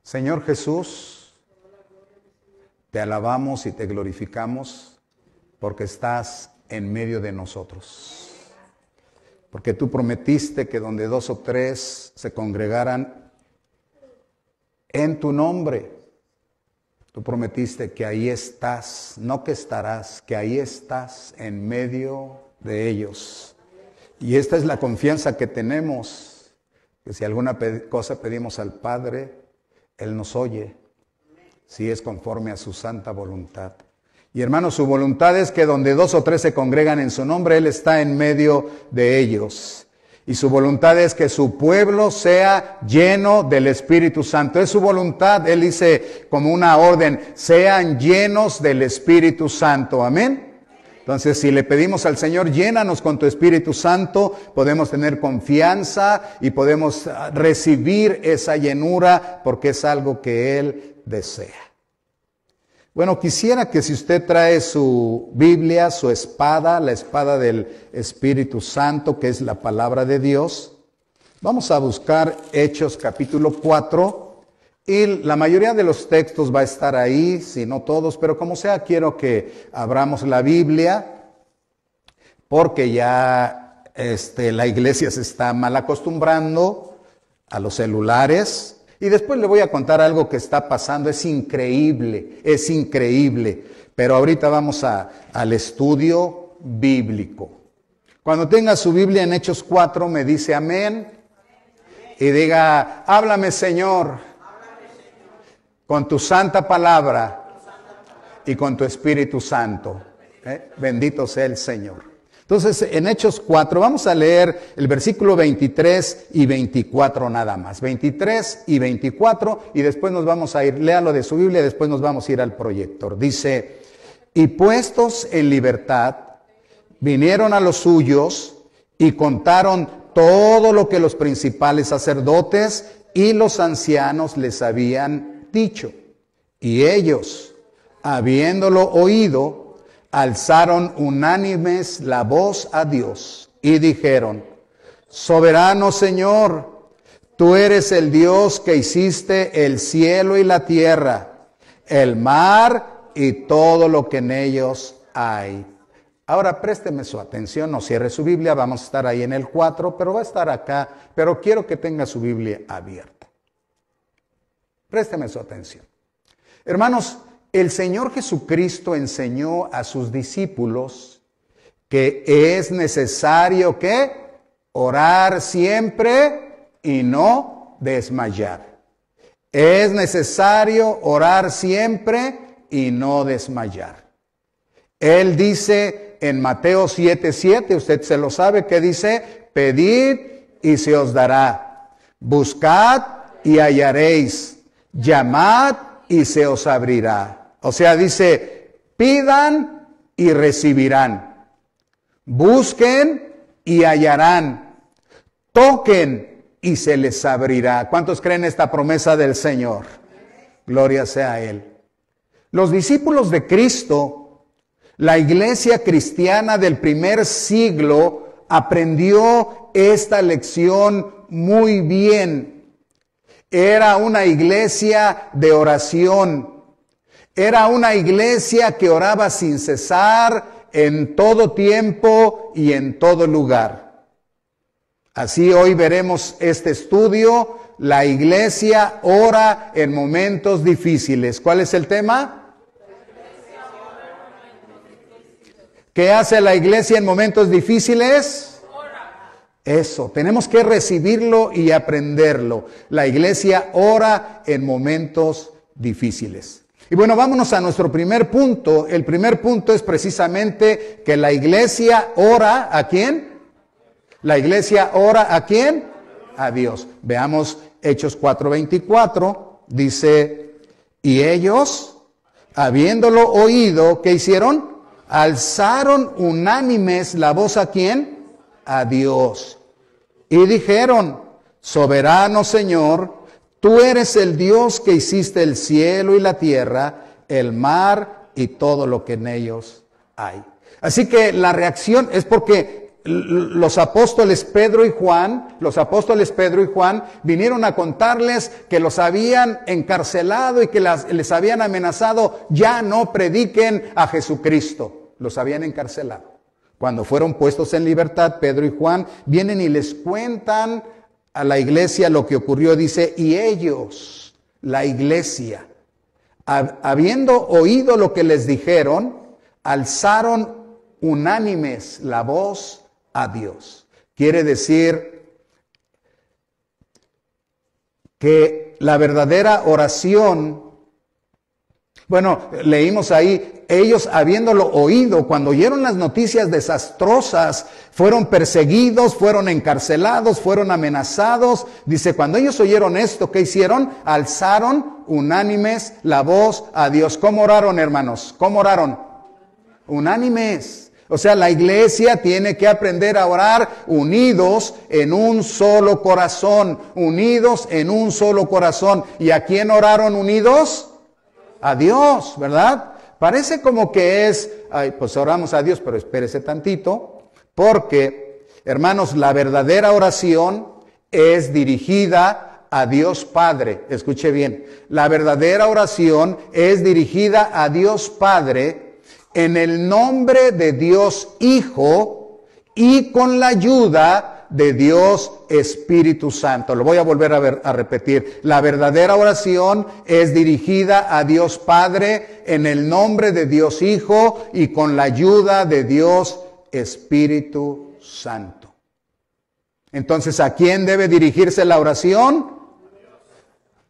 Señor Jesús, te alabamos y te glorificamos porque estás en medio de nosotros. Porque tú prometiste que donde 2 o 3 se congregaran en tu nombre, tú prometiste que ahí estás, no que estarás, que ahí estás en medio de ellos. Y esta es la confianza que tenemos, que si alguna cosa pedimos al Padre, Él nos oye, si es conforme a su santa voluntad. Y hermanos, su voluntad es que donde 2 o 3 se congregan en su nombre, Él está en medio de ellos. Y su voluntad es que su pueblo sea lleno del Espíritu Santo. Es su voluntad, Él dice como una orden, sean llenos del Espíritu Santo. Amén. Entonces, si le pedimos al Señor, llénanos con tu Espíritu Santo, podemos tener confianza y podemos recibir esa llenura porque es algo que Él desea. Bueno, quisiera que si usted trae su Biblia, su espada, la espada del Espíritu Santo, que es la palabra de Dios, vamos a buscar Hechos capítulo 4. Y la mayoría de los textos va a estar ahí, si no todos, pero como sea, quiero que abramos la Biblia, porque ya la iglesia se está mal acostumbrando a los celulares. Y después le voy a contar algo que está pasando, es increíble, pero ahorita vamos al estudio bíblico. Cuando tenga su Biblia en Hechos 4, me dice amén, y diga, háblame Señor, con tu santa palabra y con tu Espíritu Santo. Bendito sea el Señor. Entonces, en Hechos 4, vamos a leer el versículo 23 y 24 nada más. 23 y 24, y después nos vamos a ir, léalo de su Biblia, y después nos vamos a ir al proyector. Dice, y puestos en libertad, vinieron a los suyos y contaron todo lo que los principales sacerdotes y los ancianos les habían dicho. Y ellos, habiéndolo oído, alzaron unánimes la voz a Dios y dijeron, soberano Señor, tú eres el Dios que hiciste el cielo y la tierra, el mar y todo lo que en ellos hay. Ahora présteme su atención, no cierre su Biblia, vamos a estar ahí en el 4, pero va a estar acá, pero quiero que tenga su Biblia abierta. Présteme su atención. Hermanos, el Señor Jesucristo enseñó a sus discípulos que es necesario que orar siempre y no desmayar. Es necesario orar siempre y no desmayar. Él dice en Mateo 7:7, usted se lo sabe, que dice, pedid y se os dará, buscad y hallaréis, llamad y se os abrirá. O sea, dice, pidan y recibirán, busquen y hallarán, toquen y se les abrirá. ¿Cuántos creen esta promesa del Señor? Gloria sea a Él. Los discípulos de Cristo, la iglesia cristiana del primer siglo, aprendió esta lección muy bien. Era una iglesia de oración. Era una iglesia que oraba sin cesar en todo tiempo y en todo lugar. Así hoy veremos este estudio. La iglesia ora en momentos difíciles. ¿Cuál es el tema? ¿Qué hace la iglesia en momentos difíciles? Eso, tenemos que recibirlo y aprenderlo. La iglesia ora en momentos difíciles. Y bueno, vámonos a nuestro primer punto. El primer punto es precisamente que la iglesia ora ¿a quién? La iglesia ora ¿a quién? A Dios. Veamos Hechos 4:24. Dice, y ellos, habiéndolo oído, ¿qué hicieron? Alzaron unánimes la voz ¿a quién? A Dios. Y dijeron, soberano Señor, tú eres el Dios que hiciste el cielo y la tierra, el mar y todo lo que en ellos hay. Así que la reacción es porque los apóstoles Pedro y Juan vinieron a contarles que los habían encarcelado y que les habían amenazado, ya no prediquen a Jesucristo. Los habían encarcelado. Cuando fueron puestos en libertad, Pedro y Juan vienen y les cuentan a la iglesia lo que ocurrió. Dice, y ellos, la iglesia, habiendo oído lo que les dijeron, alzaron unánimes la voz a Dios. Quiere decir que la verdadera oración, bueno, leímos ahí, ellos habiéndolo oído, cuando oyeron las noticias desastrosas, fueron perseguidos, fueron encarcelados, fueron amenazados. Dice, cuando ellos oyeron esto, ¿qué hicieron? Alzaron unánimes la voz a Dios. ¿Cómo oraron, hermanos? ¿Cómo oraron? Unánimes. O sea, la iglesia tiene que aprender a orar unidos en un solo corazón, unidos en un solo corazón. ¿Y a quién oraron unidos? A Dios, ¿verdad? Parece como que es, pues oramos a Dios, pero espérese tantito, porque, hermanos, la verdadera oración es dirigida a Dios Padre. Escuche bien, la verdadera oración es dirigida a Dios Padre en el nombre de Dios Hijo y con la ayuda de Dios Espíritu Santo. Lo voy a volver a repetir. La verdadera oración es dirigida a Dios Padre en el nombre de Dios Hijo y con la ayuda de Dios Espíritu Santo. Entonces, ¿a quién debe dirigirse la oración?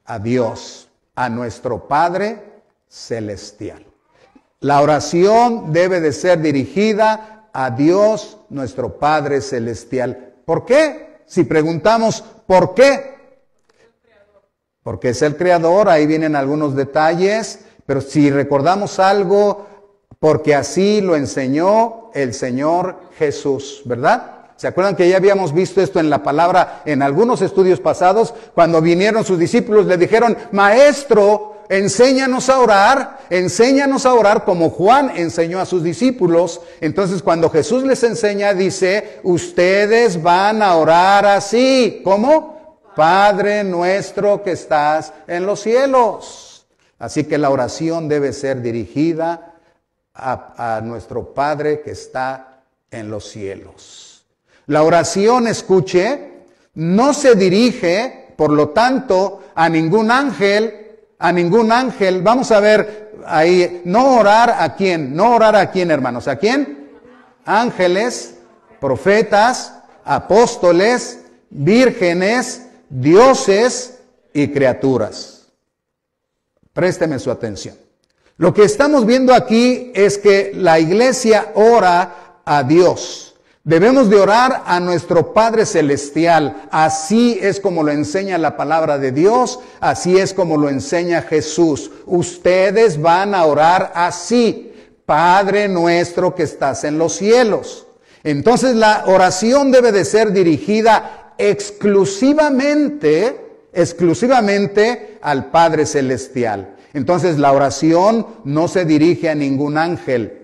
A Dios, a nuestro Padre Celestial. La oración debe de ser dirigida a Dios, nuestro Padre Celestial. ¿Por qué? Si preguntamos, ¿por qué? Porque es el Creador, ahí vienen algunos detalles, pero si recordamos algo, porque así lo enseñó el Señor Jesús, ¿verdad? ¿Se acuerdan que ya habíamos visto esto en la palabra en algunos estudios pasados? Cuando vinieron sus discípulos le dijeron, Maestro, enséñanos a orar como Juan enseñó a sus discípulos. Entonces cuando Jesús les enseña, dice, ustedes van a orar así. ¿Cómo? Padre nuestro que estás en los cielos. Así que la oración debe ser dirigida a nuestro Padre que está en los cielos. La oración, escuche, no se dirige, por lo tanto, a ningún ángel. Vamos a ver ahí, no orar a quién, hermanos, ¿a quién? Ángeles, profetas, apóstoles, vírgenes, dioses y criaturas. Présteme su atención. Lo que estamos viendo aquí es que la iglesia ora a Dios. Debemos de orar a nuestro Padre Celestial. Así es como lo enseña la palabra de Dios. Así es como lo enseña Jesús. Ustedes van a orar así. Padre nuestro que estás en los cielos. Entonces la oración debe de ser dirigida exclusivamente al Padre Celestial. Entonces la oración no se dirige a ningún ángel.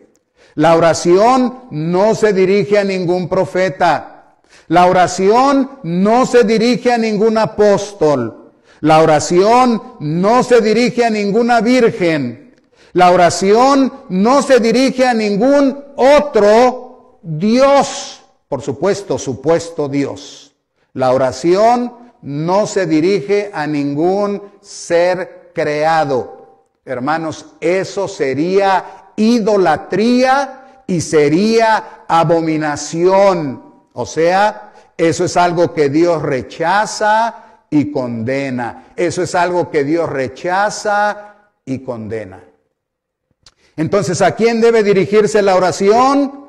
La oración no se dirige a ningún profeta. La oración no se dirige a ningún apóstol. La oración no se dirige a ninguna virgen. La oración no se dirige a ningún otro Dios. Por supuesto, supuesto Dios. La oración no se dirige a ningún ser creado. Hermanos, eso sería idolatría y sería abominación. O sea, eso es algo que Dios rechaza y condena. Eso es algo que Dios rechaza y condena. Entonces, ¿a quién debe dirigirse la oración?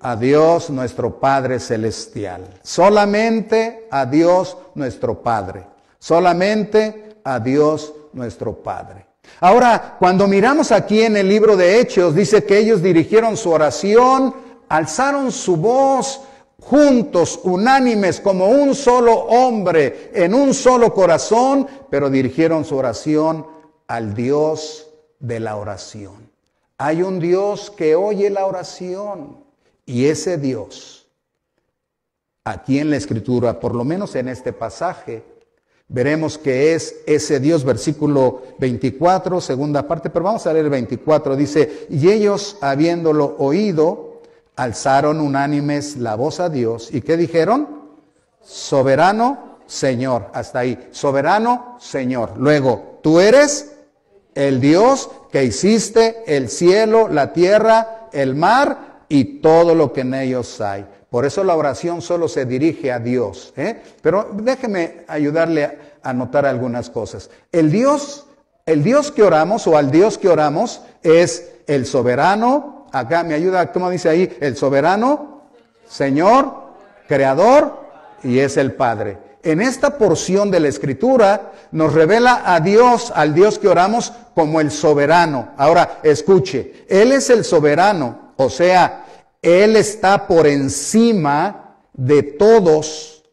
A Dios nuestro Padre Celestial. Solamente a Dios nuestro Padre. Solamente a Dios nuestro Padre. Ahora, cuando miramos aquí en el libro de Hechos, dice que ellos dirigieron su oración, alzaron su voz juntos, unánimes, como un solo hombre, en un solo corazón, pero dirigieron su oración al Dios de la oración. Hay un Dios que oye la oración Y ese Dios, aquí en la Escritura, por lo menos en este pasaje, veremos que es ese Dios, versículo 24, segunda parte, pero vamos a leer el 24, dice, y ellos, habiéndolo oído, alzaron unánimes la voz a Dios. ¿Y qué dijeron? Soberano Señor, hasta ahí, soberano Señor. Luego, tú eres el Dios que hiciste el cielo, la tierra, el mar y todo lo que en ellos hay. Por eso la oración solo se dirige a Dios, Pero déjeme ayudarle a notar algunas cosas. El Dios que oramos o al Dios que oramos es el soberano. Acá me ayuda, ¿cómo dice ahí? El soberano, Señor, Creador y es el Padre. En esta porción de la Escritura nos revela a Dios, al Dios que oramos, como el soberano. Ahora, escuche, Él es el soberano, o sea, Él está por encima de todos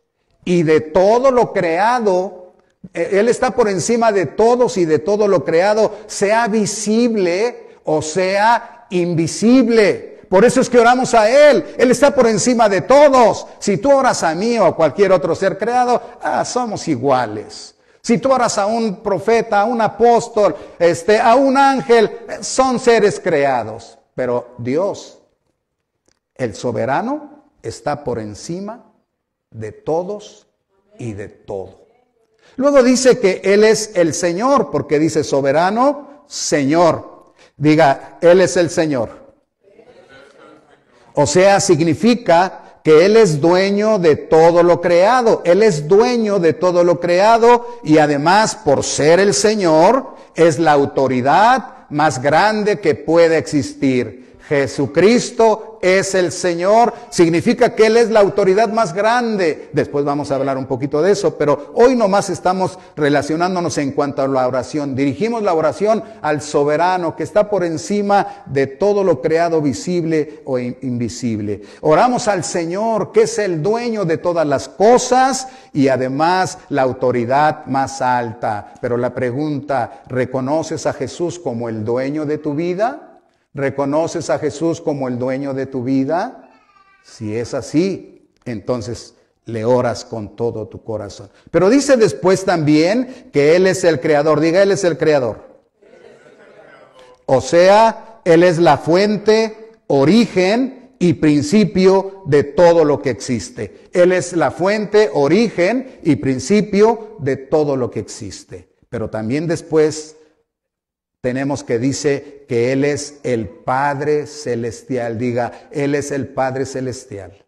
y de todo lo creado. Él está por encima de todos y de todo lo creado, sea visible o sea invisible. Por eso es que oramos a Él. Él está por encima de todos. Si tú oras a mí o a cualquier otro ser creado, somos iguales. Si tú oras a un profeta, a un apóstol, a un ángel, son seres creados. Pero Dios, el soberano, está por encima de todos y de todo. Luego dice que Él es el Señor, porque dice soberano, Señor. Diga, Él es el Señor. O sea, significa que Él es dueño de todo lo creado. Él es dueño de todo lo creado y además, por ser el Señor, es la autoridad más grande que puede existir. Jesucristo es el Señor, significa que Él es la autoridad más grande. Después vamos a hablar un poquito de eso, pero hoy nomás estamos relacionándonos en cuanto a la oración. Dirigimos la oración al soberano que está por encima de todo lo creado, visible o invisible. Oramos al Señor que es el dueño de todas las cosas y además la autoridad más alta. Pero la pregunta, ¿reconoces a Jesús como el dueño de tu vida? ¿Reconoces a Jesús como el dueño de tu vida? Si es así, entonces le oras con todo tu corazón. Pero dice después también que Él es el creador. Diga, Él es el creador. O sea, Él es la fuente, origen y principio de todo lo que existe. Él es la fuente, origen y principio de todo lo que existe. Pero también después tenemos que dice que Él es el Padre Celestial. Diga, Él es el Padre Celestial.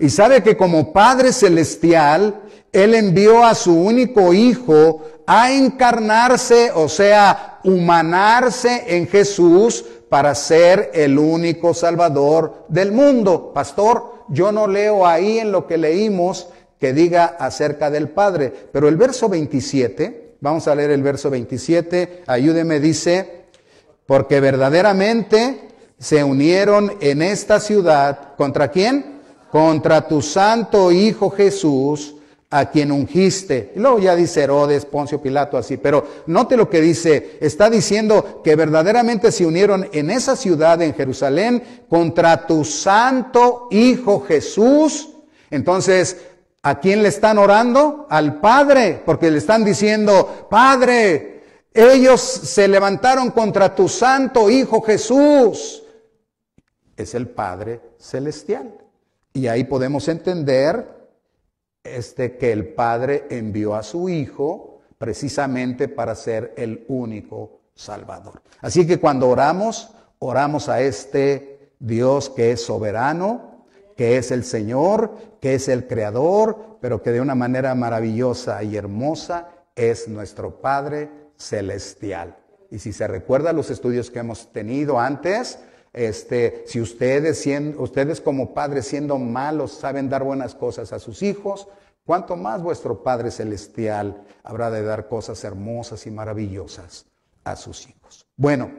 Y sabe que como Padre Celestial, Él envió a su único Hijo a encarnarse, o sea, humanarse en Jesús para ser el único Salvador del mundo. Pastor, yo no leo ahí en lo que leímos que diga acerca del Padre, pero el verso 27... Vamos a leer el verso 27, ayúdeme, dice, porque verdaderamente se unieron en esta ciudad, ¿contra quién? Contra tu santo Hijo Jesús, a quien ungiste. Y luego ya dice Herodes, Poncio Pilato, así, pero note lo que dice, está diciendo que verdaderamente se unieron en esa ciudad, en Jerusalén, contra tu santo Hijo Jesús. Entonces, ¿a quién le están orando? Al Padre, porque le están diciendo, Padre, ellos se levantaron contra tu santo Hijo Jesús. Es el Padre Celestial. Y ahí podemos entender que el Padre envió a su Hijo precisamente para ser el único Salvador. Así que cuando oramos, oramos a este Dios que es soberano, que es el Señor, que es el Creador, pero que de una manera maravillosa y hermosa es nuestro Padre Celestial. Y si se recuerda los estudios que hemos tenido antes, si ustedes como padres siendo malos saben dar buenas cosas a sus hijos, ¿cuánto más vuestro Padre Celestial habrá de dar cosas hermosas y maravillosas a sus hijos? Bueno,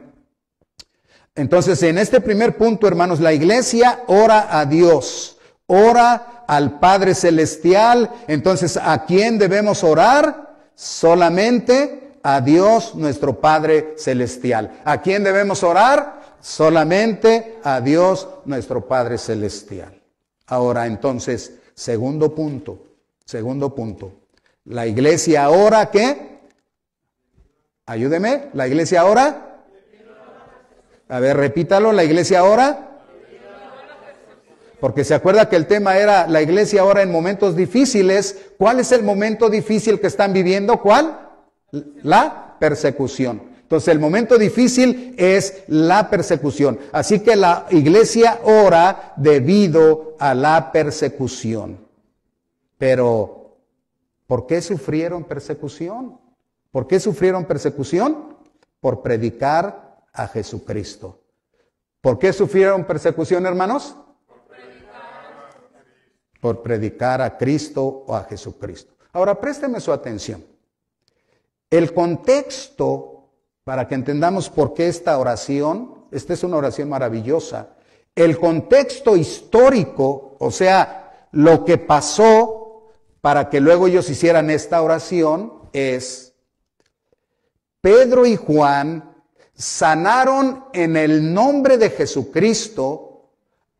entonces, en este primer punto, hermanos, la iglesia ora a Dios, ora al Padre Celestial. Entonces, ¿a quién debemos orar? Solamente a Dios, nuestro Padre Celestial. ¿A quién debemos orar? solamente a Dios nuestro Padre Celestial. Ahora entonces, segundo punto. La iglesia ahora, ¿qué? Ayúdeme, ¿la iglesia ahora? A ver, repítalo, ¿la iglesia ahora? Porque se acuerda que el tema era la iglesia ahora en momentos difíciles. ¿Cuál es el momento difícil que están viviendo? ¿Cuál? La persecución. Entonces el momento difícil es la persecución. Así que la iglesia ora debido a la persecución. Pero, ¿por qué sufrieron persecución? ¿Por qué sufrieron persecución? Por predicar a Jesucristo. ¿Por qué sufrieron persecución, hermanos? Por predicar a Cristo o a Jesucristo. Ahora, présteme su atención. El contexto, para que entendamos por qué esta oración es una oración maravillosa. El contexto histórico, o sea, lo que pasó para que luego ellos hicieran esta oración es: Pedro y Juan sanaron en el nombre de Jesucristo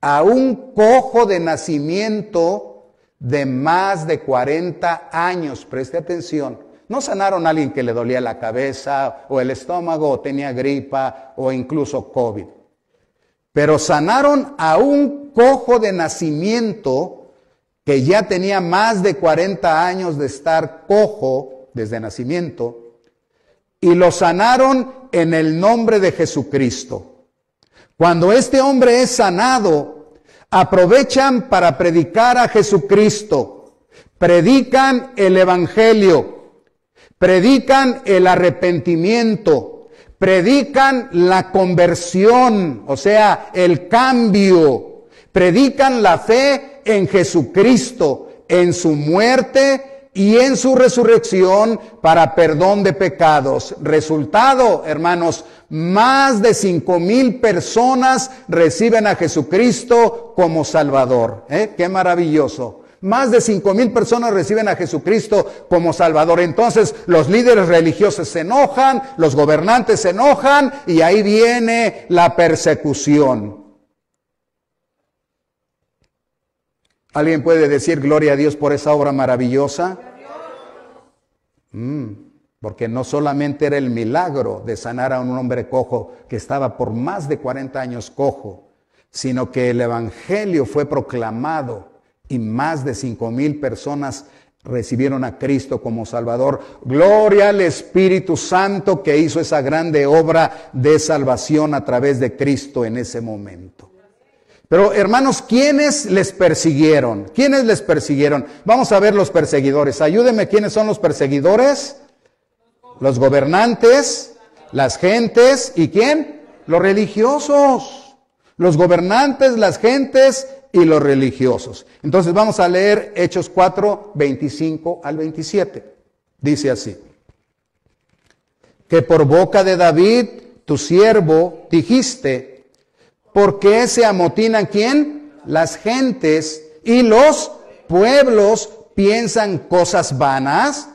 a un cojo de nacimiento de más de 40 años. Preste atención. No sanaron a alguien que le dolía la cabeza o el estómago o tenía gripa o incluso COVID. Pero sanaron a un cojo de nacimiento que ya tenía más de 40 años de estar cojo desde nacimiento, y lo sanaron en el nombre de Jesucristo. Cuando este hombre es sanado, aprovechan para predicar a Jesucristo, predican el Evangelio, predican el arrepentimiento, predican la conversión, o sea, el cambio, predican la fe en Jesucristo, en su muerte y en su resurrección para perdón de pecados. Resultado, hermanos, más de 5,000 personas reciben a Jesucristo como Salvador. ¡Qué maravilloso! Más de 5,000 personas reciben a Jesucristo como Salvador. Entonces los líderes religiosos se enojan, los gobernantes se enojan y ahí viene la persecución. ¿Alguien puede decir gloria a Dios por esa obra maravillosa? Porque no solamente era el milagro de sanar a un hombre cojo que estaba por más de 40 años cojo, sino que el Evangelio fue proclamado y más de 5,000 personas recibieron a Cristo como Salvador. Gloria al Espíritu Santo que hizo esa grande obra de salvación a través de Cristo en ese momento. Pero hermanos, ¿quiénes les persiguieron? ¿Quiénes les persiguieron? Vamos a ver los perseguidores. Ayúdenme, ¿quiénes son los perseguidores? Los gobernantes, las gentes, ¿y quién? Los religiosos. Los gobernantes, las gentes y los religiosos. Entonces vamos a leer Hechos 4, 25 al 27. Dice así: que por boca de David, tu siervo, dijiste: ¿por qué se amotinan quién? Las gentes y los pueblos piensan cosas vanas.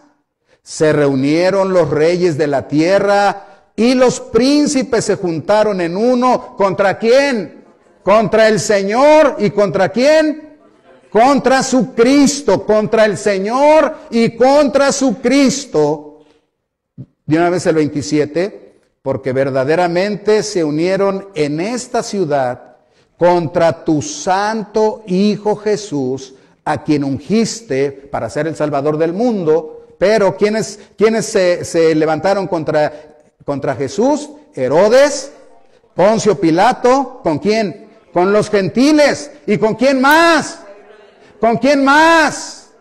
Se reunieron los reyes de la tierra y los príncipes se juntaron en uno. ¿Contra quién? Contra el Señor. ¿Y contra quién? Contra su Cristo. Contra el Señor y contra su Cristo. De una vez el 27. Porque verdaderamente se unieron en esta ciudad contra tu santo Hijo Jesús, a quien ungiste para ser el Salvador del mundo. Pero ¿quiénes se levantaron contra Jesús? Herodes, Poncio Pilato. ¿Con quién? Con los gentiles. ¿Y con quién más? ¿Con quién más?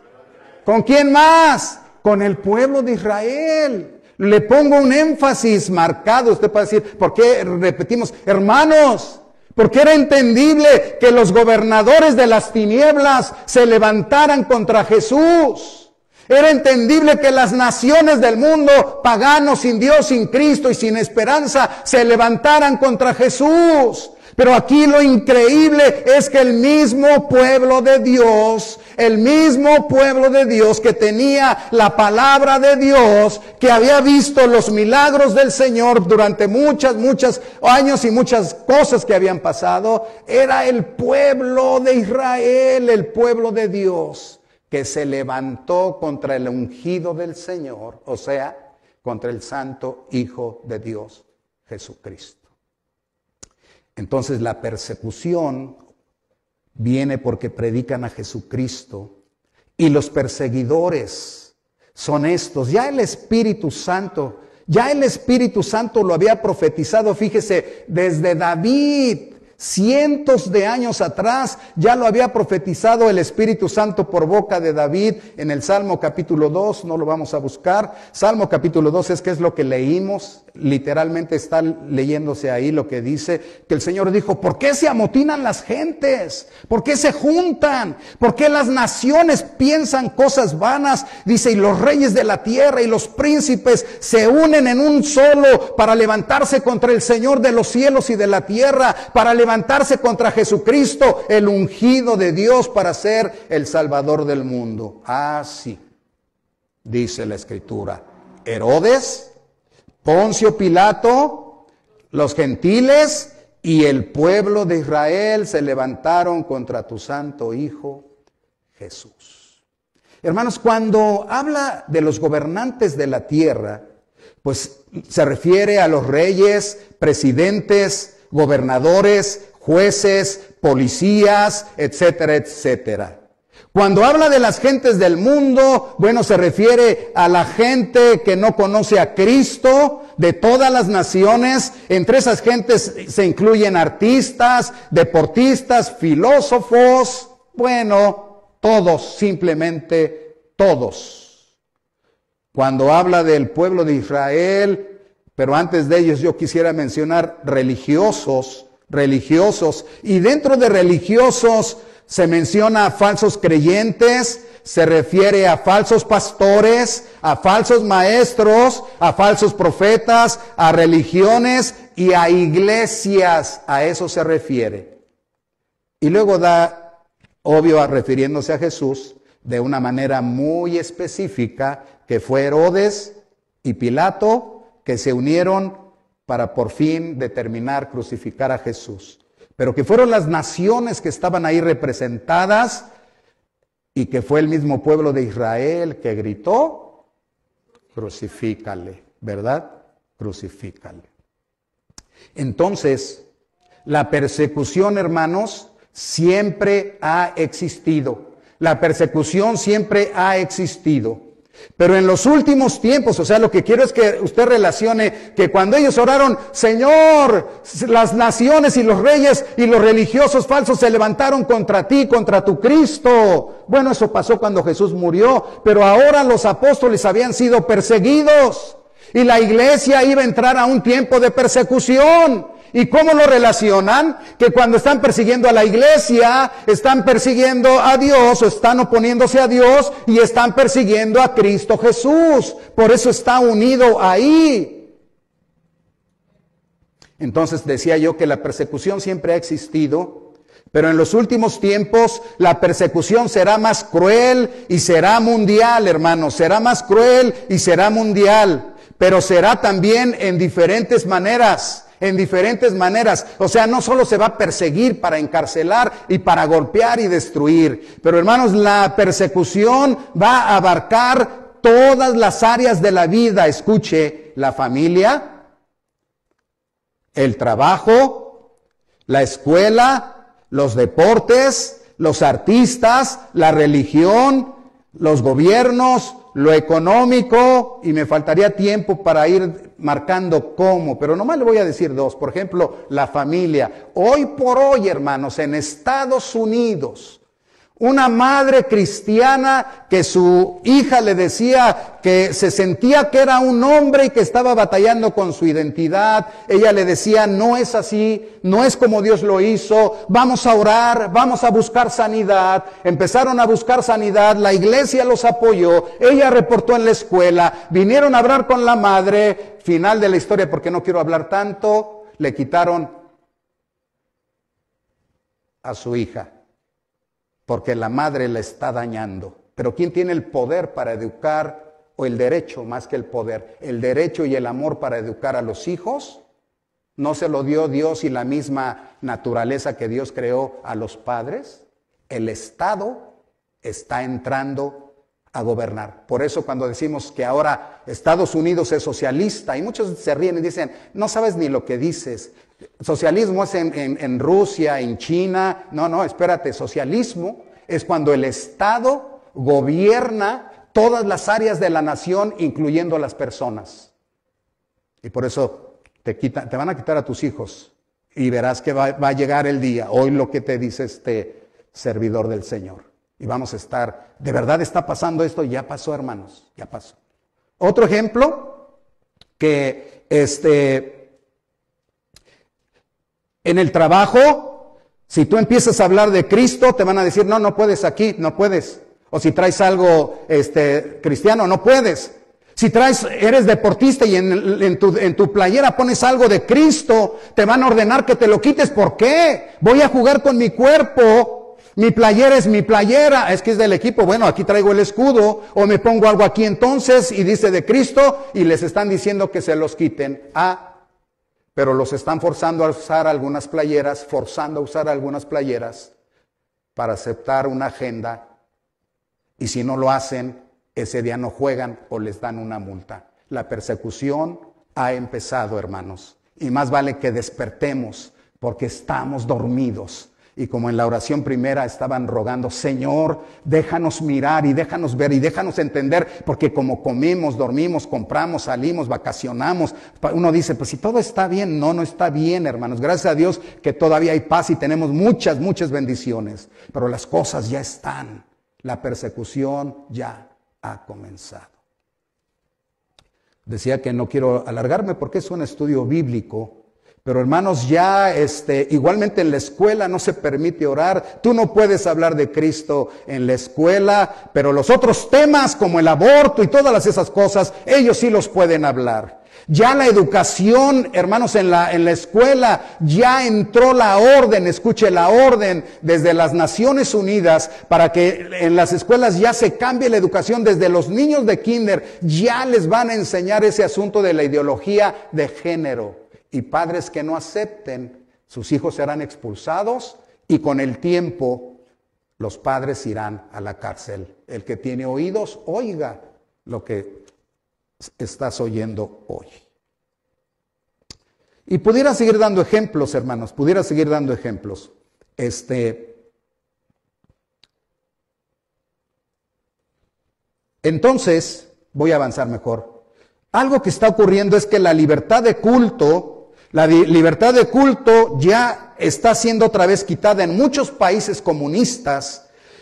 ¿Con quién más? Con el pueblo de Israel. Le pongo un énfasis marcado. Usted puede decir, ¿por qué repetimos? Hermanos, porque era entendible que los gobernadores de las tinieblas se levantaran contra Jesús. Era entendible que las naciones del mundo, paganos, sin Dios, sin Cristo y sin esperanza, se levantaran contra Jesús. Pero aquí lo increíble es que el mismo pueblo de Dios el mismo pueblo de Dios que tenía la palabra de Dios, que había visto los milagros del Señor durante muchos años y muchas cosas que habían pasado, era el pueblo de Israel, el pueblo de Dios, que se levantó contra el ungido del Señor, o sea, contra el santo Hijo de Dios, Jesucristo. Entonces la persecución viene porque predican a Jesucristo y los perseguidores son estos. Ya el Espíritu Santo lo había profetizado, fíjese, desde David. Cientos de años atrás ya lo había profetizado el Espíritu Santo por boca de David en el Salmo capítulo 2, no lo vamos a buscar. Salmo capítulo 2 es lo que leímos, literalmente está leyéndose ahí lo que dice, que el Señor dijo, ¿por qué se amotinan las gentes? ¿Por qué se juntan? ¿Por qué las naciones piensan cosas vanas? Dice, y los reyes de la tierra y los príncipes se unen en un solo para levantarse contra el Señor de los cielos y de la tierra, para levantarse contra Jesucristo, el ungido de Dios, para ser el Salvador del mundo. Así dice la Escritura. Herodes, Poncio Pilato, los gentiles y el pueblo de Israel se levantaron contra tu santo Hijo Jesús. Hermanos, cuando habla de los gobernantes de la tierra, pues se refiere a los reyes, presidentes, gobernadores, jueces, policías, etcétera, etcétera. Cuando habla de las gentes del mundo, bueno, se refiere a la gente que no conoce a Cristo, de todas las naciones. Entre esas gentes se incluyen artistas, deportistas, filósofos, bueno, todos, simplemente todos. Cuando habla del pueblo de Israel, pero antes de ellos yo quisiera mencionar religiosos, y dentro de religiosos se menciona a falsos creyentes, se refiere a falsos pastores, a falsos maestros, a falsos profetas, a religiones y a iglesias, a eso se refiere. Y luego da, obvio, refiriéndose a Jesús, de una manera muy específica, que fue Herodes y Pilato, que se unieron para por fin determinar crucificar a Jesús. Pero que fueron las naciones que estaban ahí representadas y que fue el mismo pueblo de Israel que gritó, crucifícale, ¿verdad? Crucifícale. Entonces, la persecución, hermanos, siempre ha existido. La persecución siempre ha existido. Pero en los últimos tiempos, o sea, lo que quiero es que usted relacione que cuando ellos oraron, Señor, las naciones y los reyes y los religiosos falsos se levantaron contra ti, contra tu Cristo. Bueno, eso pasó cuando Jesús murió, pero ahora los apóstoles habían sido perseguidos y la iglesia iba a entrar a un tiempo de persecución. ¿Y cómo lo relacionan? Que cuando están persiguiendo a la iglesia, están persiguiendo a Dios, o están oponiéndose a Dios, y están persiguiendo a Cristo Jesús. Por eso está unido ahí. Entonces decía yo que la persecución siempre ha existido, pero en los últimos tiempos la persecución será más cruel y será mundial, hermanos. Será más cruel y será mundial, pero será también en diferentes maneras. O sea, no solo se va a perseguir para encarcelar y para golpear y destruir, pero hermanos, la persecución va a abarcar todas las áreas de la vida. Escuche, la familia, el trabajo, la escuela, los deportes, los artistas, la religión, los gobiernos, lo económico, y me faltaría tiempo para ir marcando cómo, pero nomás le voy a decir dos. Por ejemplo, la familia. Hoy por hoy, hermanos, en Estados Unidos, una madre cristiana que su hija le decía que se sentía que era un hombre y que estaba batallando con su identidad. Ella le decía, no es así, no es como Dios lo hizo, vamos a orar, vamos a buscar sanidad. Empezaron a buscar sanidad, la iglesia los apoyó, ella reportó en la escuela, vinieron a hablar con la madre. Final de la historia, porque no quiero hablar tanto, le quitaron a su hija. porque la madre la está dañando. Pero ¿quién tiene el poder para educar, o el derecho más que el poder? El derecho y el amor para educar a los hijos no se lo dio Dios y la misma naturaleza que Dios creó a los padres. El Estado está entrando a gobernar. Por eso cuando decimos que ahora Estados Unidos es socialista, y muchos se ríen y dicen, no sabes ni lo que dices. Socialismo es en Rusia, en China. No, espérate, socialismo es cuando el Estado gobierna todas las áreas de la nación, incluyendo a las personas. Y por eso te van a quitar a tus hijos y verás que va a llegar el día, hoy lo que te dice este servidor del Señor. Y vamos a estar, de verdad está pasando esto, ya pasó, hermanos, ya pasó. Otro ejemplo, que en el trabajo, si tú empiezas a hablar de Cristo, te van a decir, no puedes aquí, no puedes. O si traes algo cristiano, no puedes. Si eres deportista y en tu playera pones algo de Cristo, te van a ordenar que te lo quites. ¿Por qué? Voy a jugar con mi cuerpo. Mi playera es mi playera. Es que es del equipo. Bueno, aquí traigo el escudo. O me pongo algo aquí entonces y dice de Cristo y les están diciendo que se los quiten. Pero los están forzando a usar algunas playeras, para aceptar una agenda. Y si no lo hacen, ese día no juegan o les dan una multa. La persecución ha empezado, hermanos. Y más vale que despertemos porque estamos dormidos. Y como en la oración primera estaban rogando, Señor, déjanos mirar y déjanos ver y déjanos entender, porque como comemos, dormimos, compramos, salimos, vacacionamos, uno dice, pues si todo está bien, no está bien, hermanos. Gracias a Dios que todavía hay paz y tenemos muchas bendiciones, pero las cosas ya están, la persecución ya ha comenzado. Decía que no quiero alargarme porque es un estudio bíblico. Pero hermanos, ya igualmente en la escuela no se permite orar. Tú no puedes hablar de Cristo en la escuela, pero los otros temas como el aborto y todas esas cosas, ellos sí los pueden hablar. Ya la educación, hermanos, en la escuela ya entró la orden, escuche la orden desde las Naciones Unidas para que en las escuelas ya se cambie la educación desde los niños de kinder. Ya les van a enseñar ese asunto de la ideología de género. Y padres que no acepten, sus hijos serán expulsados y con el tiempo los padres irán a la cárcel. El que tiene oídos, oiga lo que estás oyendo hoy. Y pudiera seguir dando ejemplos, hermanos, pudiera seguir dando ejemplos. Entonces, voy a avanzar mejor. Algo que está ocurriendo es que la libertad de culto ya está siendo otra vez quitada en muchos países comunistas,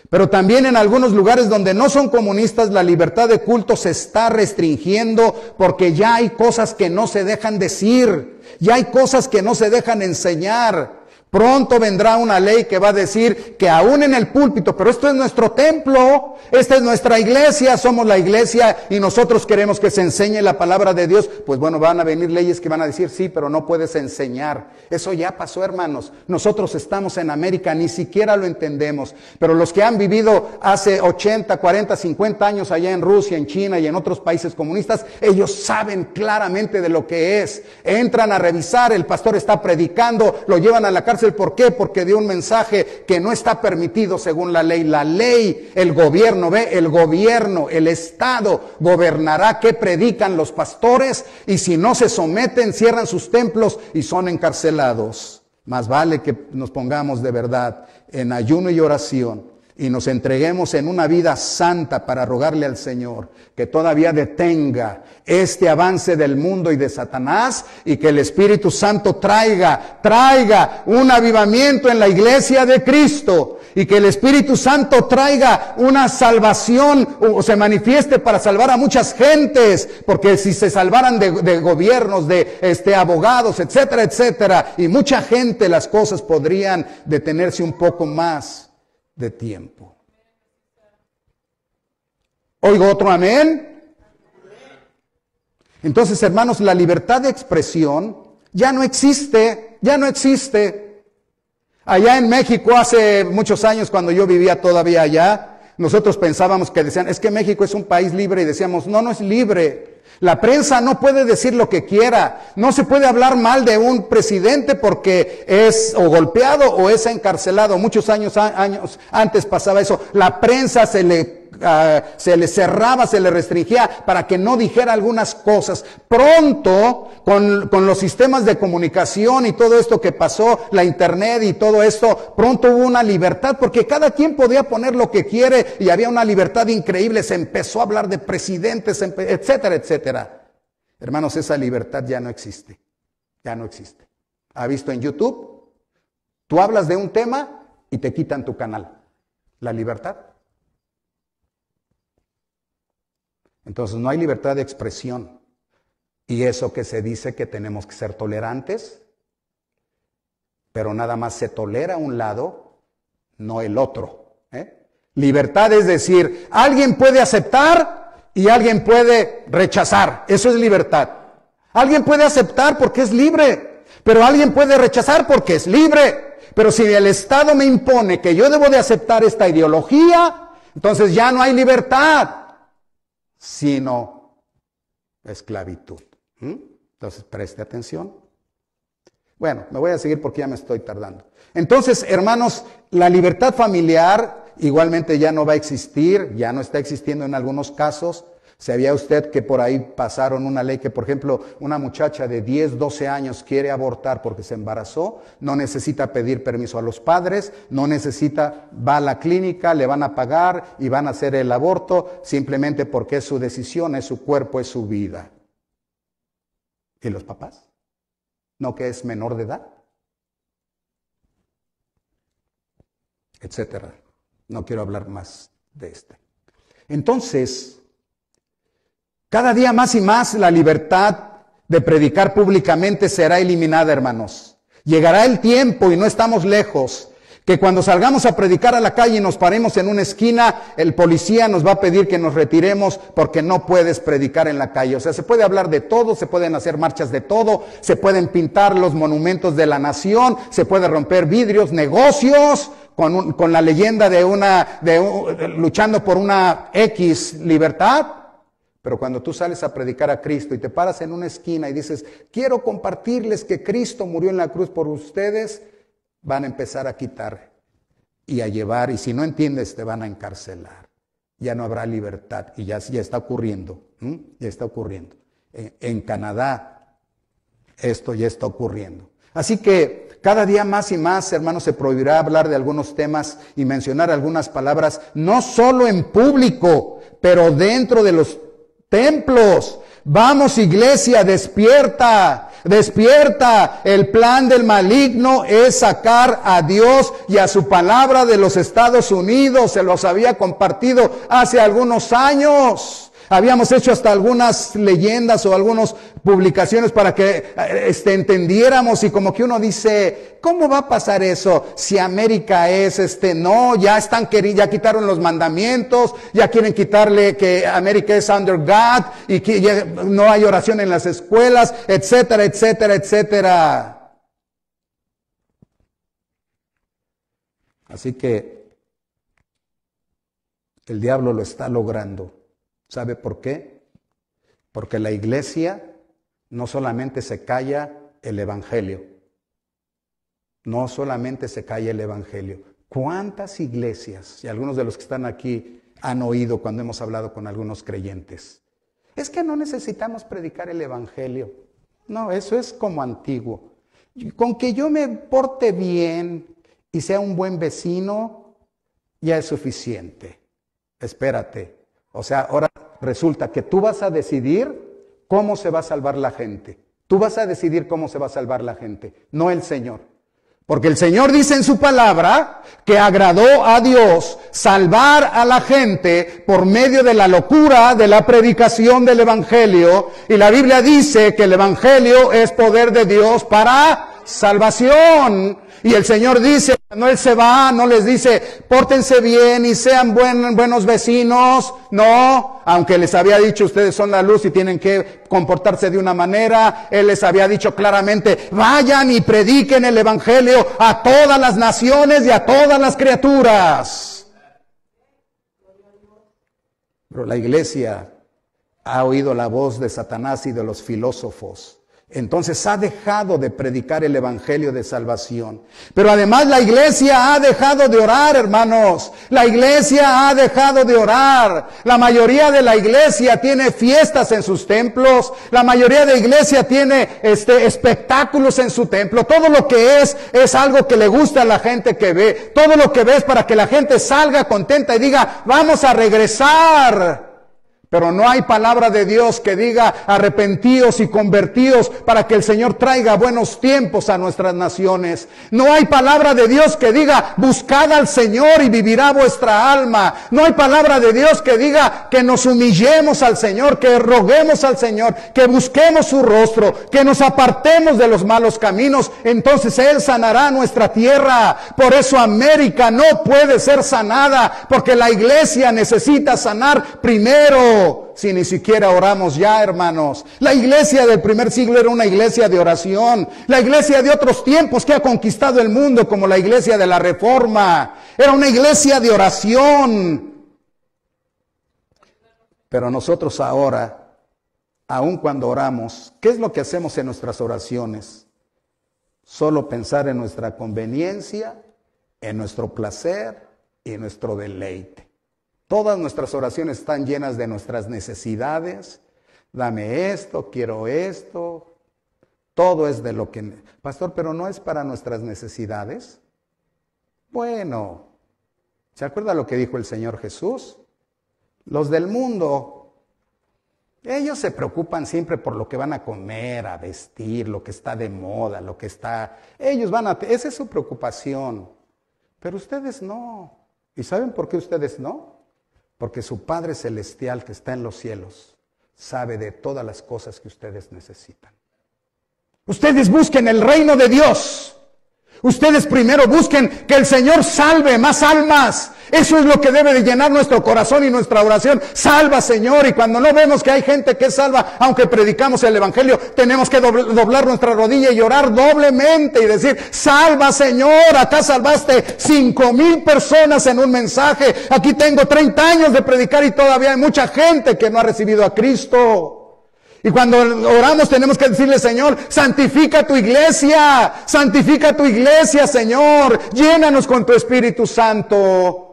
pero también en algunos lugares donde no son comunistas la libertad de culto se está restringiendo porque ya hay cosas que no se dejan decir, ya hay cosas que no se dejan enseñar. Pronto vendrá una ley que va a decir que aún en el púlpito, pero esto es nuestro templo, esta es nuestra iglesia, somos la iglesia y nosotros queremos que se enseñe la palabra de Dios. Pues bueno, van a venir leyes que van a decir, sí, pero no puedes enseñar. Eso ya pasó, hermanos. Nosotros estamos en América, ni siquiera lo entendemos. Pero los que han vivido hace 80, 40, 50 años allá en Rusia, en China y en otros países comunistas, ellos saben claramente de lo que es. Entran a revisar, el pastor está predicando, lo llevan a la cárcel. ¿Por qué? Porque dio un mensaje que no está permitido según la ley. La ley, el gobierno, el Estado gobernará qué predican los pastores y si no se someten, cierran sus templos y son encarcelados. Más vale que nos pongamos de verdad en ayuno y oración y nos entreguemos en una vida santa para rogarle al Señor que todavía detenga este avance del mundo y de Satanás y que el Espíritu Santo traiga un avivamiento en la iglesia de Cristo y que el Espíritu Santo traiga una salvación o se manifieste para salvar a muchas gentes, porque si se salvaran de gobiernos, de abogados, etcétera, etcétera, y mucha gente, las cosas podrían detenerse un poco más de tiempo. ¿Oigo otro amén? Entonces, hermanos, la libertad de expresión ya no existe. Allá en México, hace muchos años, cuando yo vivía todavía allá, nosotros pensábamos que decían, es que México es un país libre, y decíamos, no, no es libre. La prensa no puede decir lo que quiera, no se puede hablar mal de un presidente porque es o golpeado o es encarcelado. Muchos años antes pasaba eso. La prensa se le cerraba, se le restringía para que no dijera algunas cosas. Pronto, con los sistemas de comunicación y todo esto que pasó, la internet y todo esto, pronto hubo una libertad porque cada quien podía poner lo que quiere y había una libertad increíble. Se empezó a hablar de presidentes, etcétera, etcétera. Hermanos, esa libertad ya no existe. Ya no existe. ¿Ha visto en YouTube? Tú hablas de un tema y te quitan tu canal. ¿La libertad? Entonces no hay libertad de expresión. Y eso que se dice que tenemos que ser tolerantes, pero nada más se tolera un lado, no el otro. Libertad es decir, alguien puede aceptar y alguien puede rechazar. Eso es libertad. Alguien puede aceptar porque es libre, pero alguien puede rechazar porque es libre. Pero si el Estado me impone que yo debo de aceptar esta ideología, entonces ya no hay libertad, sino esclavitud. Entonces, preste atención. Bueno, me voy a seguir porque ya me estoy tardando. Entonces, hermanos, la libertad familiar igualmente ya no va a existir, ya no está existiendo en algunos casos. ¿Sabía usted que por ahí pasaron una ley que, por ejemplo, una muchacha de 10, 12 años quiere abortar porque se embarazó? No necesita pedir permiso a los padres, no necesita, va a la clínica, le van a pagar y van a hacer el aborto simplemente porque es su decisión, es su cuerpo, es su vida. ¿Y los papás? ¿No que es menor de edad? Etcétera. No quiero hablar más de este. Entonces, cada día más y más la libertad de predicar públicamente será eliminada, hermanos. Llegará el tiempo, y no estamos lejos, que cuando salgamos a predicar a la calle y nos paremos en una esquina, el policía nos va a pedir que nos retiremos porque no puedes predicar en la calle. O sea, se puede hablar de todo, se pueden hacer marchas de todo, se pueden pintar los monumentos de la nación, se puede romper vidrios, negocios, con la leyenda luchando por una X libertad. Pero cuando tú sales a predicar a Cristo y te paras en una esquina y dices, quiero compartirles que Cristo murió en la cruz por ustedes, van a empezar a quitar y a llevar, y si no entiendes te van a encarcelar. Ya no habrá libertad, y ya está ocurriendo. Ya está ocurriendo. En Canadá esto ya está ocurriendo. Así que cada día más y más, hermanos, se prohibirá hablar de algunos temas y mencionar algunas palabras, no solo en público, pero dentro de los templos. Vamos, iglesia, despierta, despierta. El plan del maligno es sacar a Dios y a su palabra de los Estados Unidos. Se los había compartido hace algunos años. Habíamos hecho hasta algunas leyendas o algunas publicaciones para que entendiéramos, y como que uno dice, ¿cómo va a pasar eso? Si América es no, ya quitaron los mandamientos, ya quieren quitarle que América es under God y que ya no hay oración en las escuelas, etcétera, etcétera, etcétera. Así que el diablo lo está logrando. ¿Sabe por qué? Porque la iglesia no solamente se calla el evangelio. No solamente se calla el evangelio. ¿Cuántas iglesias, y algunos de los que están aquí han oído cuando hemos hablado con algunos creyentes? Es que no necesitamos predicar el evangelio. No, eso es como antiguo. Con que yo me porte bien y sea un buen vecino, ya es suficiente. Espérate. O sea, ahora resulta que tú vas a decidir cómo se va a salvar la gente. Tú vas a decidir cómo se va a salvar la gente, no el Señor. Porque el Señor dice en su palabra que agradó a Dios salvar a la gente por medio de la locura de la predicación del evangelio. Y la Biblia dice que el evangelio es poder de Dios para salvación. Y el Señor dice, cuando Él se va, no les dice, pórtense bien y sean buenos vecinos. No, aunque les había dicho, ustedes son la luz y tienen que comportarse de una manera. Él les había dicho claramente, vayan y prediquen el Evangelio a todas las naciones y a todas las criaturas. Pero la iglesia ha oído la voz de Satanás y de los filósofos. Entonces ha dejado de predicar el evangelio de salvación. Pero además la iglesia ha dejado de orar, hermanos. La iglesia ha dejado de orar. La mayoría de la iglesia tiene fiestas en sus templos. La mayoría de la iglesia tiene espectáculos en su templo. Todo lo que es algo que le gusta a la gente que ve. Todo lo que ve es para que la gente salga contenta y diga, vamos a regresar. Pero no hay palabra de Dios que diga arrepentidos y convertidos para que el Señor traiga buenos tiempos a nuestras naciones. No hay palabra de Dios que diga buscad al Señor y vivirá vuestra alma. No hay palabra de Dios que diga que nos humillemos al Señor, que roguemos al Señor, que busquemos su rostro, que nos apartemos de los malos caminos. Entonces Él sanará nuestra tierra. Por eso América no puede ser sanada, porque la iglesia necesita sanar primero. Si ni siquiera oramos ya, hermanos. La iglesia del primer siglo era una iglesia de oración. La iglesia de otros tiempos que ha conquistado el mundo, como la iglesia de la Reforma, era una iglesia de oración. Pero nosotros ahora, aun cuando oramos, ¿qué es lo que hacemos en nuestras oraciones? Solo pensar en nuestra conveniencia, en nuestro placer y en nuestro deleite. Todas nuestras oraciones están llenas de nuestras necesidades. Dame esto, quiero esto. Todo es de lo que... Pastor, ¿pero no es para nuestras necesidades? Bueno, ¿se acuerda lo que dijo el Señor Jesús? Los del mundo, ellos se preocupan siempre por lo que van a comer, a vestir, lo que está de moda, lo que está... Esa es su preocupación. Pero ustedes no. ¿Y saben por qué ustedes no? Porque su Padre Celestial que está en los cielos sabe de todas las cosas que ustedes necesitan. Ustedes busquen el reino de Dios. Ustedes primero busquen que el Señor salve más almas. Eso es lo que debe de llenar nuestro corazón y nuestra oración. Salva, Señor. Y cuando no vemos que hay gente que es salva, aunque predicamos el evangelio, tenemos que doblar nuestra rodilla y orar doblemente y decir, salva, Señor. Acá salvaste 5,000 personas en un mensaje. Aquí tengo 30 años de predicar y todavía hay mucha gente que no ha recibido a Cristo. Y cuando oramos tenemos que decirle, Señor, santifica tu iglesia, Señor, llénanos con tu Espíritu Santo.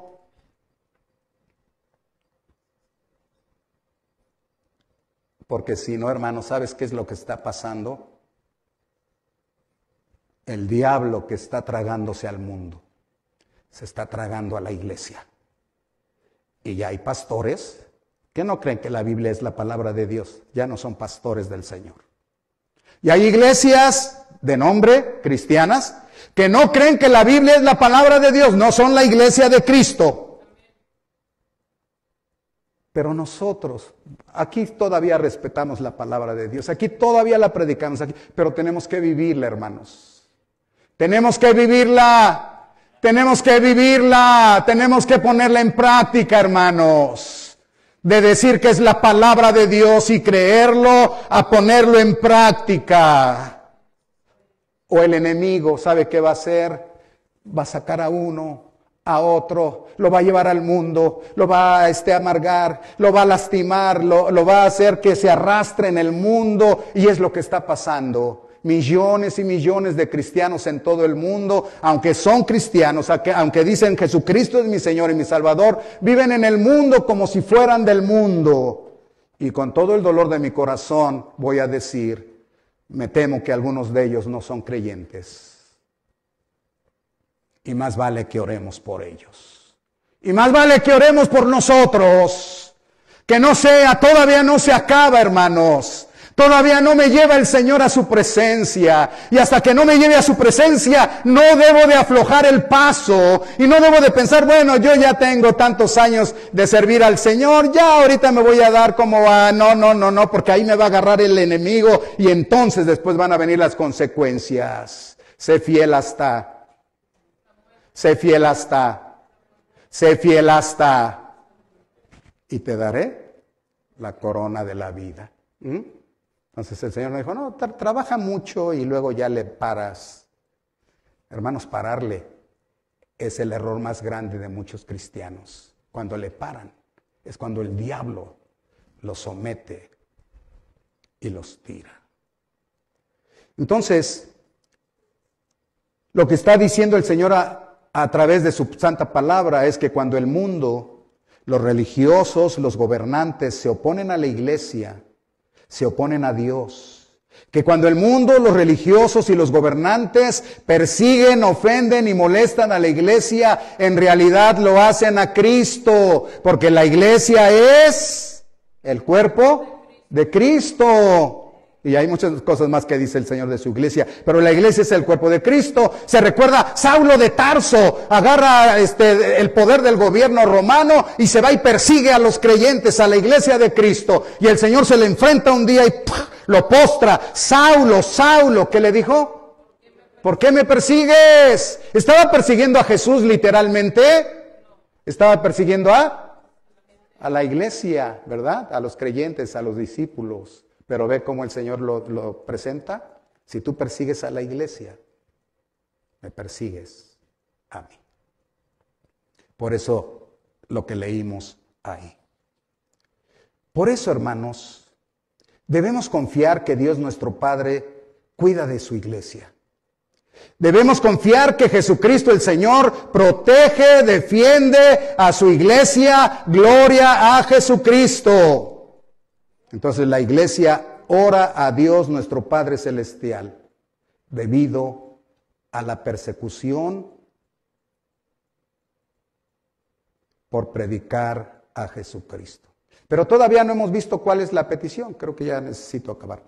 Porque si no, hermano, ¿sabes qué es lo que está pasando? El diablo que está tragándose al mundo, se está tragando a la iglesia. Y ya hay pastores que no creen que la Biblia es la palabra de Dios, ya no son pastores del Señor. Y hay iglesias de nombre, cristianas, que no creen que la Biblia es la palabra de Dios, no son la iglesia de Cristo. Pero nosotros, aquí todavía respetamos la palabra de Dios, aquí todavía la predicamos, pero tenemos que vivirla, hermanos. Tenemos que vivirla, tenemos que ponerla en práctica, hermanos. De decir que es la palabra de Dios y creerlo, a ponerlo en práctica. O el enemigo, ¿sabe qué va a hacer? Va a sacar a uno, a otro, lo va a llevar al mundo, lo va a amargar, lo va a lastimar, lo va a hacer que se arrastre en el mundo, y es lo que está pasando. Millones y millones de cristianos en todo el mundo, aunque son cristianos, aunque dicen Jesucristo es mi Señor y mi Salvador, viven en el mundo como si fueran del mundo. Y con todo el dolor de mi corazón voy a decir, me temo que algunos de ellos no son creyentes. Y más vale que oremos por ellos. Y más vale que oremos por nosotros. Que todavía no se acaba, hermanos. Todavía no me lleva el Señor a su presencia. Y hasta que no me lleve a su presencia, no debo de aflojar el paso. Y no debo de pensar, bueno, yo ya tengo tantos años de servir al Señor, ya ahorita me voy a dar como a... No, porque ahí me va a agarrar el enemigo y entonces después van a venir las consecuencias. Sé fiel hasta. Sé fiel hasta. Sé fiel hasta. Y te daré la corona de la vida. Entonces el Señor me dijo, no, trabaja mucho y luego ya le paras. Hermanos, pararle es el error más grande de muchos cristianos. Cuando le paran, es cuando el diablo los somete y los tira. Entonces, lo que está diciendo el Señor a través de su santa palabra es que cuando el mundo, los religiosos, los gobernantes se oponen a la iglesia, se oponen a Dios. Que cuando el mundo, los religiosos y los gobernantes persiguen, ofenden y molestan a la iglesia, en realidad lo hacen a Cristo, porque la iglesia es el cuerpo de Cristo. Y hay muchas cosas más que dice el Señor de su iglesia, pero la iglesia es el cuerpo de Cristo. Se recuerda, Saulo de Tarso agarra el poder del gobierno romano y se va y persigue a los creyentes, a la iglesia de Cristo. Y el Señor se le enfrenta un día y lo postra. Saulo, Saulo, ¿qué le dijo? ¿Por qué me persigues? ¿Estaba persiguiendo a Jesús literalmente? Estaba persiguiendo a la iglesia, ¿verdad? A los creyentes, a los discípulos. Pero ve cómo el Señor lo presenta. Si tú persigues a la iglesia, me persigues a mí. Por eso lo que leímos ahí. Por eso, hermanos, debemos confiar que Dios nuestro Padre cuida de su iglesia. Debemos confiar que Jesucristo el Señor protege, defiende a su iglesia. Gloria a Jesucristo. Entonces la iglesia ora a Dios nuestro Padre Celestial debido a la persecución por predicar a Jesucristo. Pero todavía no hemos visto cuál es la petición. Creo que ya necesito acabar.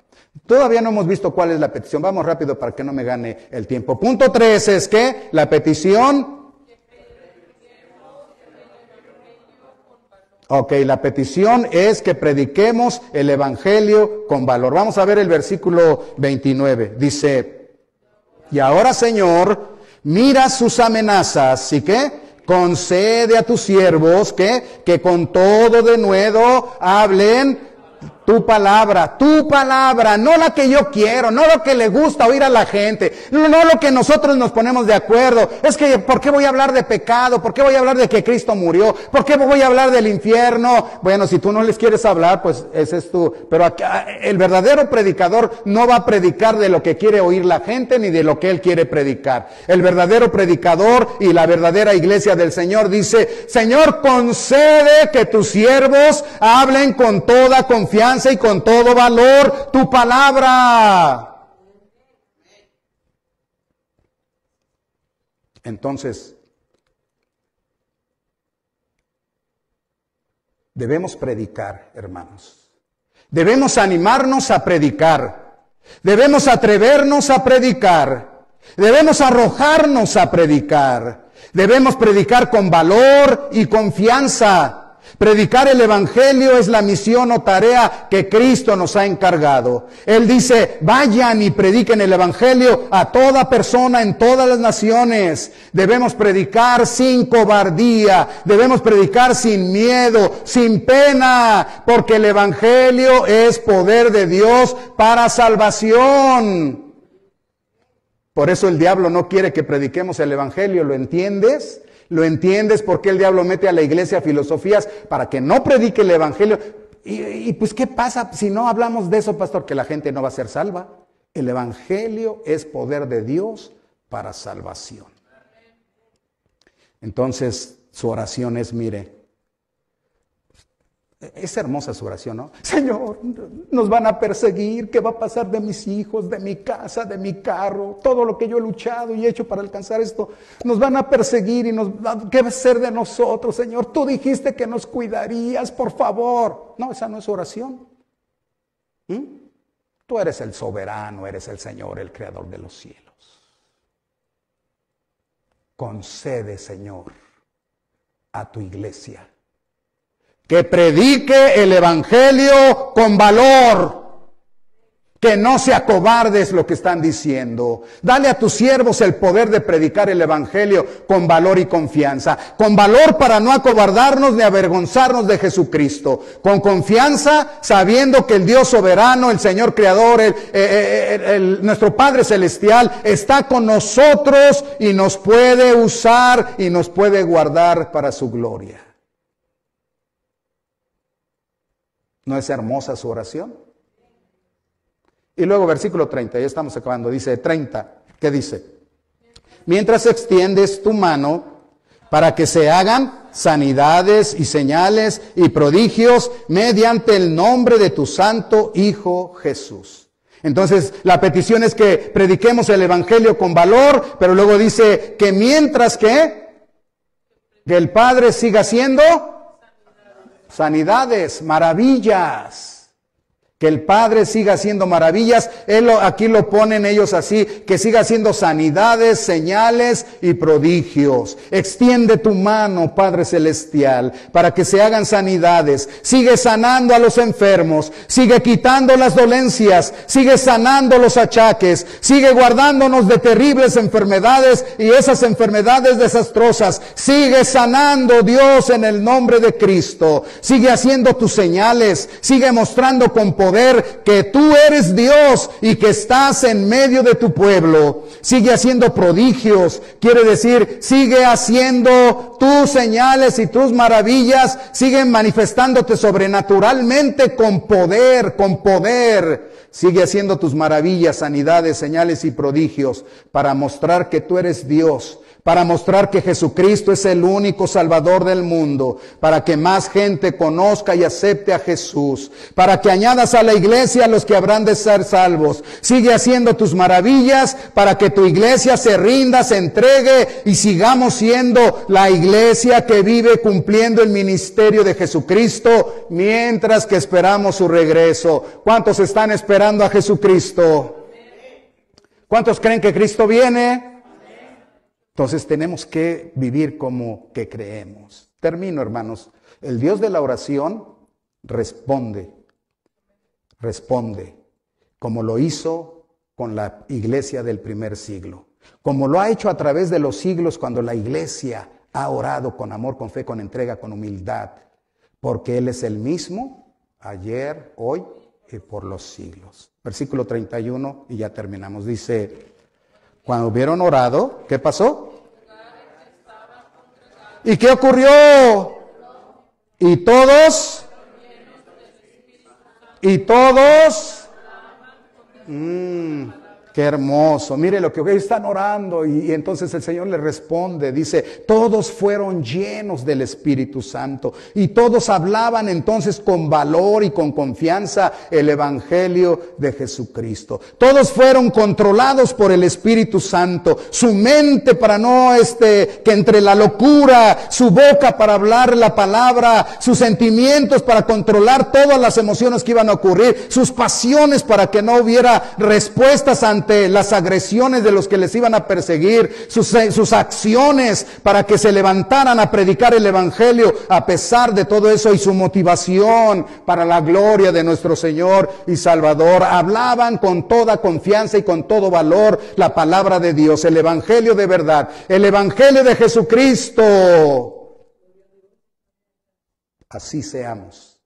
Todavía no hemos visto cuál es la petición. Vamos rápido para que no me gane el tiempo. Punto 3 es que la petición... Ok, la petición es que prediquemos el evangelio con valor. Vamos a ver el versículo 29. Dice, y ahora, Señor, mira sus amenazas, ¿y qué? Concede a tus siervos que con todo denuedo hablen tu palabra, no la que yo quiero, no lo que le gusta oír a la gente, no lo que nosotros nos ponemos de acuerdo. Es que, ¿por qué voy a hablar de pecado? ¿Por qué voy a hablar de que Cristo murió? ¿Por qué voy a hablar del infierno? Bueno, si tú no les quieres hablar, pues ese es tú. Pero acá, el verdadero predicador no va a predicar de lo que quiere oír la gente ni de lo que él quiere predicar. El verdadero predicador y la verdadera iglesia del Señor dice, Señor, concede que tus siervos hablen con toda confianza y con todo valor tu palabra. Entonces, debemos predicar, hermanos. Debemos animarnos a predicar. Debemos atrevernos a predicar. Debemos arrojarnos a predicar. Debemos predicar con valor y confianza. Predicar el evangelio es la misión o tarea que Cristo nos ha encargado. Él dice, vayan y prediquen el evangelio a toda persona en todas las naciones. Debemos predicar sin cobardía, debemos predicar sin miedo, sin pena, porque el evangelio es poder de Dios para salvación. Por eso el diablo no quiere que prediquemos el evangelio, ¿lo entiendes? ¿Lo entiendes por qué el diablo mete a la iglesia filosofías para que no predique el evangelio? Y pues, ¿qué pasa si no hablamos de eso, pastor? Que la gente no va a ser salva. El evangelio es poder de Dios para salvación. Entonces, su oración es, mire, es hermosa su oración, ¿no? Señor, nos van a perseguir, ¿qué va a pasar de mis hijos, de mi casa, de mi carro? Todo lo que yo he luchado y hecho para alcanzar esto, nos van a perseguir y ¿qué va a ser de nosotros, Señor? Tú dijiste que nos cuidarías, por favor. No, esa no es oración. Tú eres el soberano, eres el Señor, el creador de los cielos. Concede, Señor, a tu iglesia que predique el evangelio con valor. Que no se acobardes lo que están diciendo. Dale a tus siervos el poder de predicar el evangelio con valor y confianza. Con valor para no acobardarnos ni avergonzarnos de Jesucristo. Con confianza sabiendo que el Dios soberano, el Señor creador, nuestro Padre celestial está con nosotros y nos puede usar y nos puede guardar para su gloria. ¿No es hermosa su oración? Y luego versículo 30, ya estamos acabando, dice 30, ¿qué dice? Mientras extiendes tu mano para que se hagan sanidades y señales y prodigios mediante el nombre de tu santo Hijo Jesús. Entonces, la petición es que prediquemos el evangelio con valor, pero luego dice que mientras que el Padre siga haciendo sanidades, maravillas. Que el Padre siga haciendo maravillas. Aquí lo ponen ellos así, que siga haciendo sanidades, señales y prodigios. Extiende tu mano, Padre Celestial, para que se hagan sanidades. Sigue sanando a los enfermos, sigue quitando las dolencias, sigue sanando los achaques, sigue guardándonos de terribles enfermedades y esas enfermedades desastrosas. Sigue sanando, Dios, en el nombre de Cristo. Sigue haciendo tus señales, sigue mostrando con poder que tú eres Dios y que estás en medio de tu pueblo. Sigue haciendo prodigios, quiere decir, sigue haciendo tus señales y tus maravillas, siguen manifestándote sobrenaturalmente con poder, con poder. Sigue haciendo tus maravillas, sanidades, señales y prodigios para mostrar que tú eres Dios. Para mostrar que Jesucristo es el único Salvador del mundo, para que más gente conozca y acepte a Jesús, para que añadas a la iglesia a los que habrán de ser salvos. Sigue haciendo tus maravillas para que tu iglesia se rinda, se entregue y sigamos siendo la iglesia que vive cumpliendo el ministerio de Jesucristo mientras que esperamos su regreso. ¿Cuántos están esperando a Jesucristo? ¿Cuántos creen que Cristo viene? Entonces tenemos que vivir como que creemos. Termino, hermanos. El Dios de la oración responde como lo hizo con la iglesia del primer siglo, como lo ha hecho a través de los siglos cuando la iglesia ha orado con amor, con fe, con entrega, con humildad, porque Él es el mismo ayer, hoy y por los siglos. Versículo 31 y ya terminamos. Dice: cuando hubieron orado, ¿qué pasó? ¿Y qué ocurrió? Y todos, qué hermoso. Mire lo que ellos están orando y entonces el Señor les responde. Dice, todos fueron llenos del Espíritu Santo y todos hablaban entonces con valor y con confianza el Evangelio de Jesucristo. Todos fueron controlados por el Espíritu Santo. Su mente para no que entre la locura, su boca para hablar la palabra, sus sentimientos para controlar todas las emociones que iban a ocurrir, sus pasiones para que no hubiera respuestas ante las agresiones de los que les iban a perseguir, sus acciones para que se levantaran a predicar el Evangelio a pesar de todo eso, y su motivación para la gloria de nuestro Señor y Salvador. Hablaban con toda confianza y con todo valor la palabra de Dios, el Evangelio de verdad, el Evangelio de Jesucristo. Así seamos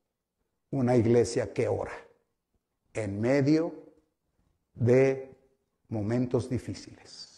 una iglesia que ora en medio de momentos difíciles.